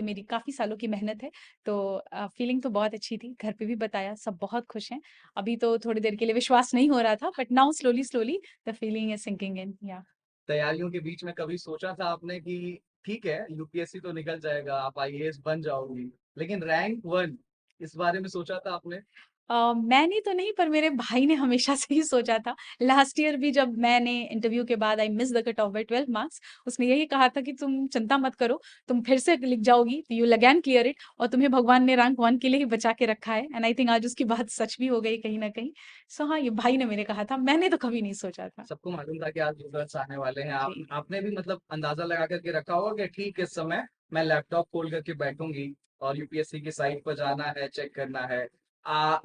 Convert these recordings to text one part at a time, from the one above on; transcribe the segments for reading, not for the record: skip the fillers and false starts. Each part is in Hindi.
मेरी काफ़ी सालों की मेहनत है। तो फीलिंग तो बहुत अच्छी थी, घर पे भी बताया, सब बहुत खुश हैं। अभी तो थोड़ी देर के लिए विश्वास नहीं हो रहा था, but now slowly slowly the feeling is sinking in. या तैयारियों के बीच में कभी सोचा था आपने कि ठीक है यूपीएससी तो निकल जाएगा, आप आईएएस बन जाओगी, लेकिन रैंक वन इस बारे में सोचा था आपने? मैंने तो नहीं, पर मेरे भाई ने हमेशा से ही सोचा था। लास्ट ईयर भी जब मैंने इंटरव्यू के बाद I miss the cut off by 12 marks, उसने यही कहा था कि तुम चिंता मत करो, तुम फिर से लिख जाओगी, you will again clear it, और तुम्हें भगवान ने रैंक 1 के लिए ही बचा के रखा है। एंड आई थिंक आज उसकी बात सच भी हो गई कहीं न कहीं। सो हाँ, ये भाई ने मेरे कहा था, मैंने तो कभी नहीं सोचा था। सबको मालूम था कि आज रिजल्ट्स आने वाले हैं, आप जी। आपने भी मतलब अंदाजा लगा करके रखा होगा कि ठीक इस समय मैं लैपटॉप खोल करके बैठूंगी और यूपीएससी की साइट पर जाना है, चेक करना है।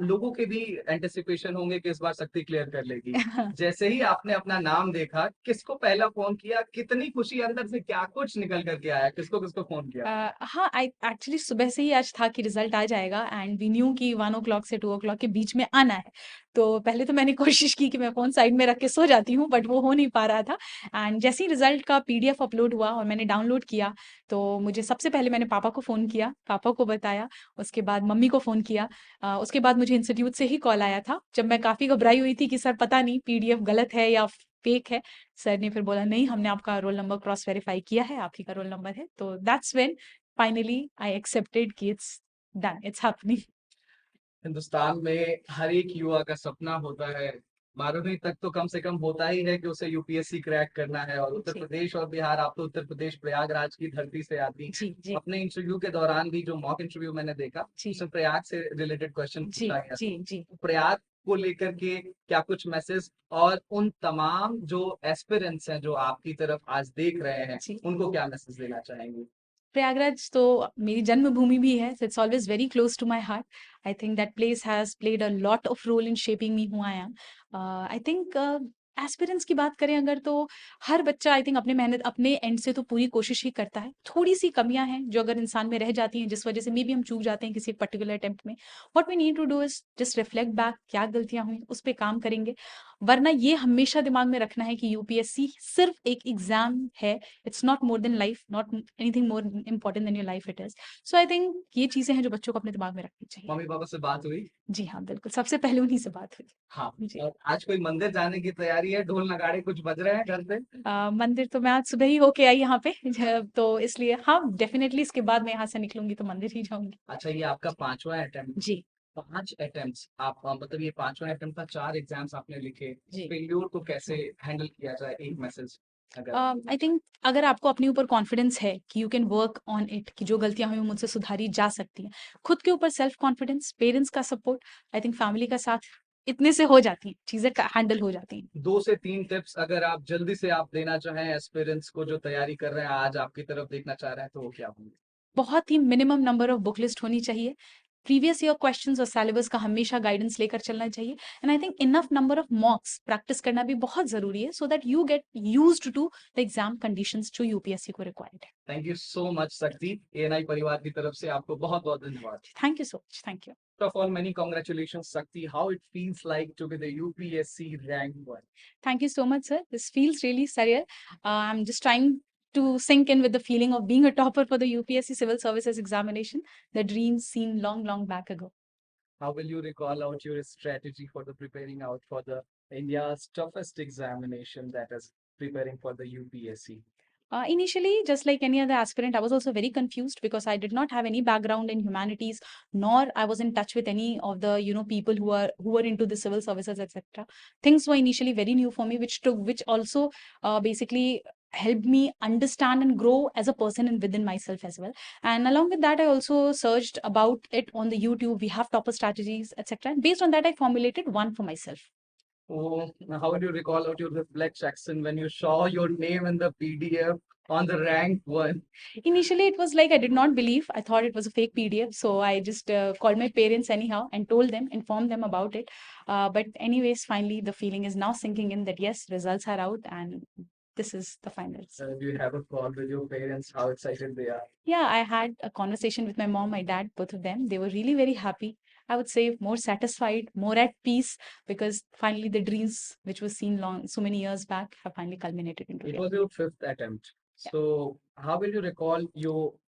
लोगों के भी एंटिसिपेशन होंगे कि इस बार शक्ति क्लियर कर लेगी। जैसे ही आपने अपना नाम देखा, किसको पहला फोन किया, कितनी खुशी अंदर से क्या कुछ निकल करके आया, किसको किसको फोन किया? हाँ, आई एक्चुअली सुबह से ही आज था कि रिजल्ट आ जाएगा, एंड वी न्यू कि 1 ओ क्लॉक से 2 ओ क्लॉक के बीच में आना है। तो पहले तो मैंने कोशिश की कि मैं फ़ोन साइड में रख के सो जाती हूँ, बट वो हो नहीं पा रहा था। एंड जैसे ही रिजल्ट का पीडीएफ अपलोड हुआ और मैंने डाउनलोड किया, तो मुझे सबसे पहले मैंने पापा को फ़ोन किया, पापा को बताया, उसके बाद मम्मी को फ़ोन किया। उसके बाद मुझे इंस्टीट्यूट से ही कॉल आया था, जब मैं काफ़ी घबराई हुई थी कि सर पता नहीं पीडीएफ गलत है या फेक है। सर ने फिर बोला नहीं, हमने आपका रोल नंबर क्रॉस वेरीफाई किया है, आप ही का रोल नंबर है। तो that's when finally I accepted कि it's done, it's happening. Hindustan में हर एक युवा का सपना होता है, 12वीं तक तो कम से कम होता ही है कि उसे यूपीएससी क्रैक करना है। और उत्तर जी, प्रदेश और बिहार, आप तो उत्तर प्रदेश प्रयागराज की धरती से आती। जी, जी, अपने इंटरव्यू के दौरान भी जो मॉक इंटरव्यू मैंने देखा, जी, उसमें प्रयाग से रिलेटेड क्वेश्चन जी, पूछा गया। जी, जी। प्रयाग को लेकर के क्या कुछ मैसेज, और उन तमाम जो एस्पिरेंट्स हैं जो आपकी तरफ आज देख रहे हैं, जी। उनको क्या मैसेज देना चाहेंगे? प्रयागराज तो मेरी जन्मभूमि भी है, so it's always very close to my heart. I think that place has played a lot of role in shaping me who I am. I think aspirants की बात करें अगर, तो हर बच्चा आई थिंक अपने मेहनत अपने एंड से तो पूरी कोशिश ही करता है। थोड़ी सी कमियां हैं जो अगर इंसान में रह जाती हैं, जिस वजह से मे बी हम चूक जाते हैं किसी पर्टिकुलर अटेम्प्ट में। What we need to do is just reflect back, क्या गलतियां हुई उस पर काम करेंगे। वरना ये हमेशा दिमाग में रखना है कि यूपीएससी सिर्फ एक एग्जाम है। It's not more than life, not anything more important then your life it is. So I think ये चीजें हैं जो बच्चों को अपने दिमाग में रखनी चाहिए। मम्मी पापा से बात हुई? जी हाँ, बिल्कुल, सबसे पहले उन्हीं से बात हाँ। हुई जी। और आज कोई मंदिर जाने की तैयारी है, ढोल नगाड़े कुछ बज रहे हैं घर पे? मंदिर तो मैं आज सुबह ही होके आई यहाँ पे तो इसलिए हाँ, डेफिनेटली इसके बाद मैं यहाँ से निकलूंगी तो मंदिर ही जाऊंगी। अच्छा, ये आपका पांचवा अटेम्प्ट। जी, 5 अटेम्प्ट्स आप मतलब ये पांचवा अटेम्प्ट था, 4 एग्जाम्स आपने लिखे। जी। फेल्योर को कैसे हैंडल किया जाए, एक मैसेज अगर। आई थिंक अगर आपको अपने ऊपर कॉन्फिडेंस है कि you can work on it, कि जो गलतियां हुई वो मुझसे सुधारी जा सकती हैं, खुद के ऊपर सेल्फ कॉन्फिडेंस, पेरेंट्स का सपोर्ट, आई थिंक फैमिली का साथ, इतने से हो जाती हैं चीजें, हैंडल हो जाती हैं। 2 से 3 टिप्स अगर आप जल्दी से आप देना चाहें एस्पिरेंट्स को जो तैयारी कर रहे हैं, आज आपकी तरफ देखना चाह रहे हैं, तो वो क्या होंगे? बहुत ही minimum number of book list होनी चाहिए। प्रीवियस ईयर क्वेश्चंस और सिलेबस का हमेशा गाइडेंस लेकर चलना चाहिए। And I think enough number of mocks practice करना भी बहुत जरूरी है, so that you get used to the exam conditions जो यूपीएससी को रिक्वायर्ड है। Thank you so much Shakti, ANI परिवार की तरफ से आपको बहुत बहुत धन्यवाद। Thank you so much, thank you. First of all, many congratulations, Sakti. How it feels like to be the UPSC rank one? Thank you so much, sir. This feels really surreal. I'm just trying to sink in with the feeling of being a topper for the UPSC Civil Services examination. The dreams seem long, long back ago. How will you recall out your strategy for the preparing out for the India's toughest examination, that is preparing for the UPSC? Initially, just like any other aspirant, I was also very confused because I did not have any background in humanities, nor I was in touch with any of the people who were into the civil services, etc. Things were initially very new for me, which also basically helped me understand and grow as a person and within myself as well. And along with that, I also searched about it on the YouTube. We have topper strategies, etc. And based on that, I formulated one for myself. Oh, how do you recall out your reflex action when you saw your name in the PDF on the rank one? Initially, it was like I did not believe. I thought it was a fake PDF. So I just called my parents anyhow and told them, informed them about it. But, anyways, finally, the feeling is now sinking in that yes, results are out and this is the finals. Do you have a call with your parents? How excited they are? Yeah, I had a conversation with my mom, my dad, both of them. They were really very happy. I would say more satisfied, more at peace, because finally the dreams which was seen so many years back have finally culminated into It reality. was your fifth attempt. Yeah. So, how will you recall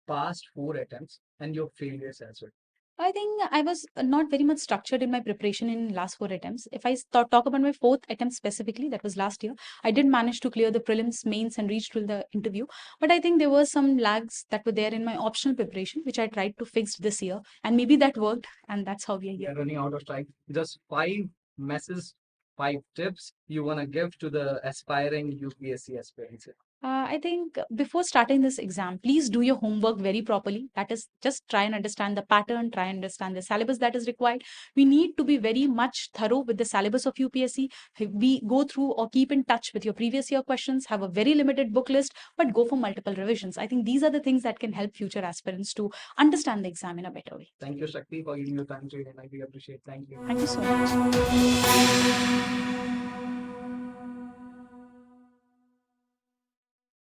past 4 attempts and your failures as well? I think I was not very much structured in my preparation in last 4 attempts. If I talk about my fourth attempt specifically, that was last year, I did manage to clear the prelims, mains, and reach to the interview. But I think there were some lags that were there in my optional preparation, which I tried to fix this year, and maybe that worked, and that's how we are We here. are running out of time. Just 5 messages, 5 tips you want to give to the aspiring UPSC aspirants. I think before starting this exam, please do your homework very properly. That is, just try and understand the pattern, try and understand the syllabus that is required. We need to be very much thorough with the syllabus of UPSC. We go through or keep in touch with your previous year questions, have a very limited book list, but go for multiple revisions. I think these are the things that can help future aspirants to understand the exam in a better way. Thank you, Shakti, for giving your time to it, and I really appreciate. Thank you. Thank you so much.